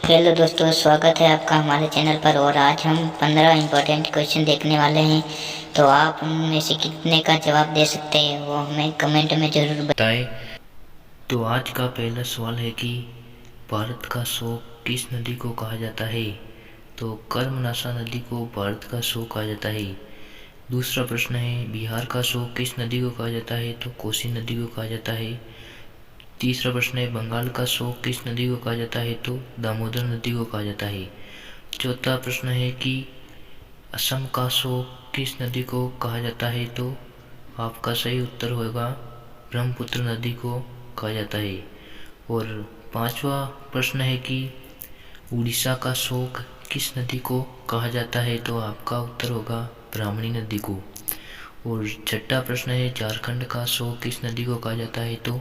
Hello दोस्तों, स्वागत है आपका हमारे चैनल पर। और आज हम 15 इम्पोर्टेंट क्वेश्चन देखने वाले हैं। तो आप उनमें से कितने का जवाब दे सकते हैं वो हमें कमेंट में ज़रूर बताएं। तो आज का पहला सवाल है कि भारत का शोक किस नदी को कहा जाता है। तो कर्मनाशा नदी को भारत का शोक कहा जाता है। दूसरा प्रश्न है बिहार का शोक किस नदी को कहा जाता है। तो कोसी नदी को कहा जाता है। तीसरा प्रश्न है बंगाल का शोक किस नदी को कहा जाता है। तो दामोदर नदी को कहा जाता है। चौथा प्रश्न है कि असम का शोक किस नदी को कहा जाता है। तो आपका सही उत्तर होगा ब्रह्मपुत्र नदी को कहा जाता है। और पांचवा प्रश्न है कि उड़ीसा का शोक किस नदी को कहा जाता है। तो आपका उत्तर होगा ब्राह्मणी नदी को। और छठा प्रश्न है झारखंड का शोक किस नदी को कहा जाता है। तो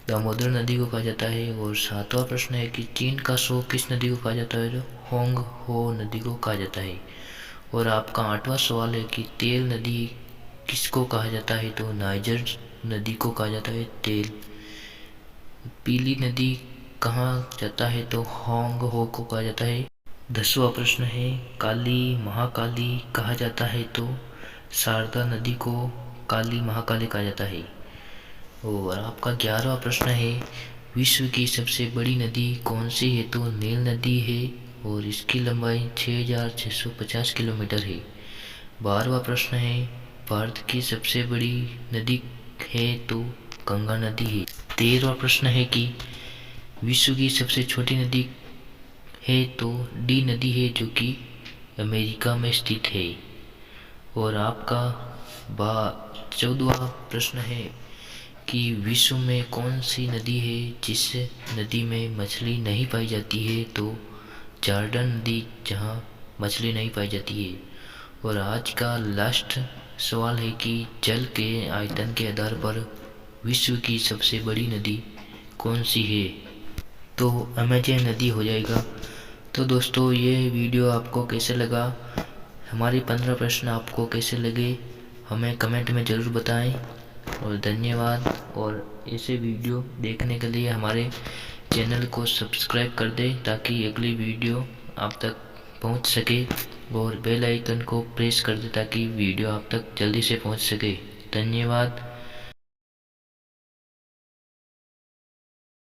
दामोदर नदी को कहा जाता है। और सातवां प्रश्न है कि चीन का शोक किस नदी को कहा जाता है। तो होंग हो नदी को कहा जाता है। और आपका आठवां सवाल है कि तेल नदी किसको कहा जाता है। तो नाइजर नदी को कहा जाता है तेल। पीली नदी कहाँ जाता है। तो होंग हो को कहा जाता है। 10वां प्रश्न है काली महाकाली कहा जाता है। तो शारदा नदी को काली महाकाली कहा जाता है। और आपका 11वां प्रश्न है विश्व की सबसे बड़ी नदी कौन सी है। तो नील नदी है और इसकी लंबाई 6650 किलोमीटर है। 12वां प्रश्न है भारत की सबसे बड़ी नदी है। तो गंगा नदी है। 13वां प्रश्न है कि विश्व की सबसे छोटी नदी है। तो डी नदी है जो कि अमेरिका में स्थित है। और आपका 14वां प्रश्न है कि विश्व में कौन सी नदी है जिस नदी में मछली नहीं पाई जाती है। तो जॉर्डन नदी जहाँ मछली नहीं पाई जाती है। और आज का लास्ट सवाल है कि जल के आयतन के आधार पर विश्व की सबसे बड़ी नदी कौन सी है। तो अमेजन नदी हो जाएगा। तो दोस्तों ये वीडियो आपको कैसे लगा, हमारे 15 प्रश्न आपको कैसे लगे हमें कमेंट में ज़रूर बताएं। और धन्यवाद। और ऐसे वीडियो देखने के लिए हमारे चैनल को सब्सक्राइब कर दें ताकि अगली वीडियो आप तक पहुंच सके। और बेल आइकन को प्रेस कर दें ताकि वीडियो आप तक जल्दी से पहुंच सके। धन्यवाद।